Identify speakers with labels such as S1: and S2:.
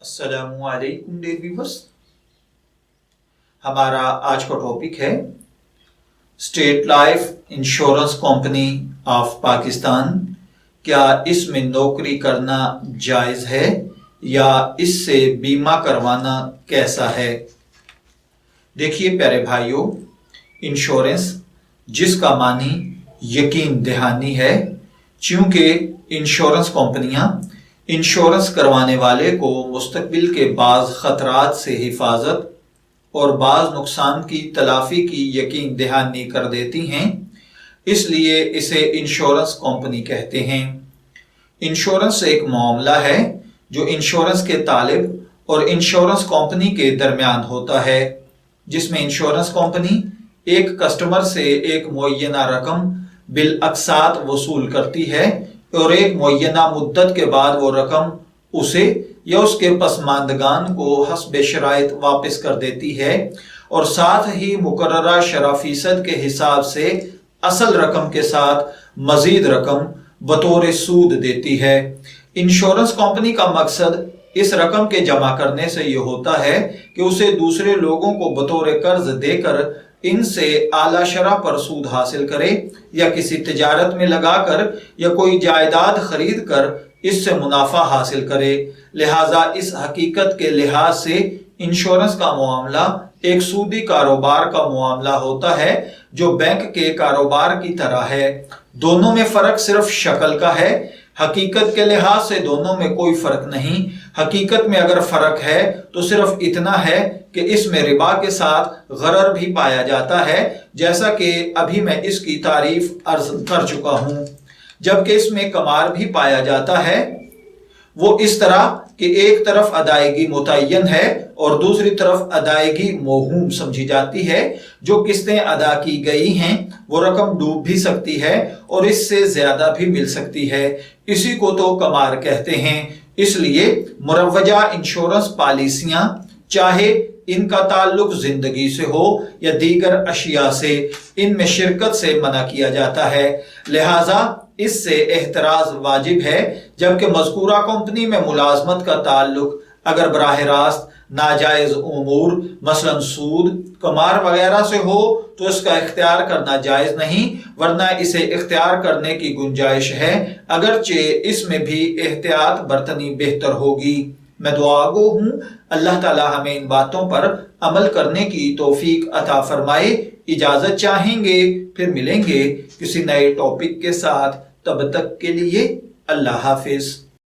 S1: अस्सलामुअलैकुम dear viewers. हमारा आज का टॉपिक है state life insurance company of Pakistan. क्या इसमें नौकरी करना जायज़ है या इससे बीमा करवाना कैसा है? देखिए प्यारे भाइयों, इंश्योरेंस जिसका मानी यकीन दहानी है, चूंकि इंश्योरेंस कंपनियां इंश्योरेंस करवाने वाले को मुस्तकबिल के बाज़ ख़तरात से हिफाजत और बाज़ नुकसान की तलाफ़ी की यकीन दहानी कर देती हैं, इसलिए इसे इंश्योरेंस कंपनी कहते हैं। इंश्योरेंस एक मामला है जो इंश्योरेंस के तालिब और इंश्योरेंस कंपनी के दरमियान होता है, जिसमें इंश्योरेंस कंपनी एक कस्टमर से एक मुअय्यना रकम बिल अक़सात वसूल करती है और एक मुअय्यना मुद्दत के बाद वो रकम उसे या उसके पसमानदगान को हस्ब शराइत वापस कर देती है और साथ ही मुकर्ररा शरह-फीसद के हिसाब से असल रकम के साथ मजीद रकम बतौर सूद देती है। इंश्योरेंस कंपनी का मकसद इस रकम के जमा करने से ये होता है कि उसे दूसरे लोगों को बतौर कर्ज देकर इनसे आला शरह पर सूद हासिल करे या किसी तिजारत में लगाकर या कोई जायदाद खरीद कर इससे मुनाफा हासिल करे। लिहाजा इस हकीकत के लिहाज से इंश्योरेंस का मामला एक सूदी कारोबार का मामला होता है जो बैंक के कारोबार की तरह है। दोनों में फर्क सिर्फ शक्ल का है, हकीकत के लिहाज से दोनों में कोई फर्क नहीं। हकीकत में अगर फर्क है तो सिर्फ इतना है कि इसमें रिबा के साथ गरर भी पाया जाता है, जैसा कि अभी मैं इसकी तारीफ अर्ज कर चुका हूं। जबकि इसमें कमार भी पाया जाता है, वो इस तरह कि एक तरफ अदायगी मुतय्यन है और दूसरी तरफ अदायगी मौहूम समझी जाती है। जो किस्तें अदा की गई हैं वो रकम डूब भी सकती है और इससे ज्यादा भी मिल सकती है, इसी को तो कमार कहते हैं। इसलिए मुरव्वजा इंश्योरेंस पॉलिसियां चाहे इनका ताल्लुक जिंदगी से हो या दीगर अशिया से, इनमें शिरकत से मना किया जाता है, लिहाजा इससे एहतराज वाजिब है। जबकि मज़कूरा कंपनी में मुलाजमत का ताल्लुक अगर बराह रास्त नाजायज उमूर मसलन सूद कमार वगैरह से हो तो इसका इख्तियार करना जायज नहीं, वरना इसे इख्तियार करने की गुंजाइश है, अगरचे इसमें भी एहतियात बरतनी बेहतर होगी। मैं दुआगो हूँ अल्लाह ताला हमें इन बातों पर अमल करने की तौफीक अता फरमाए। इजाजत चाहेंगे, फिर मिलेंगे किसी नए टॉपिक के साथ। तब तक के लिए अल्लाह हाफिज।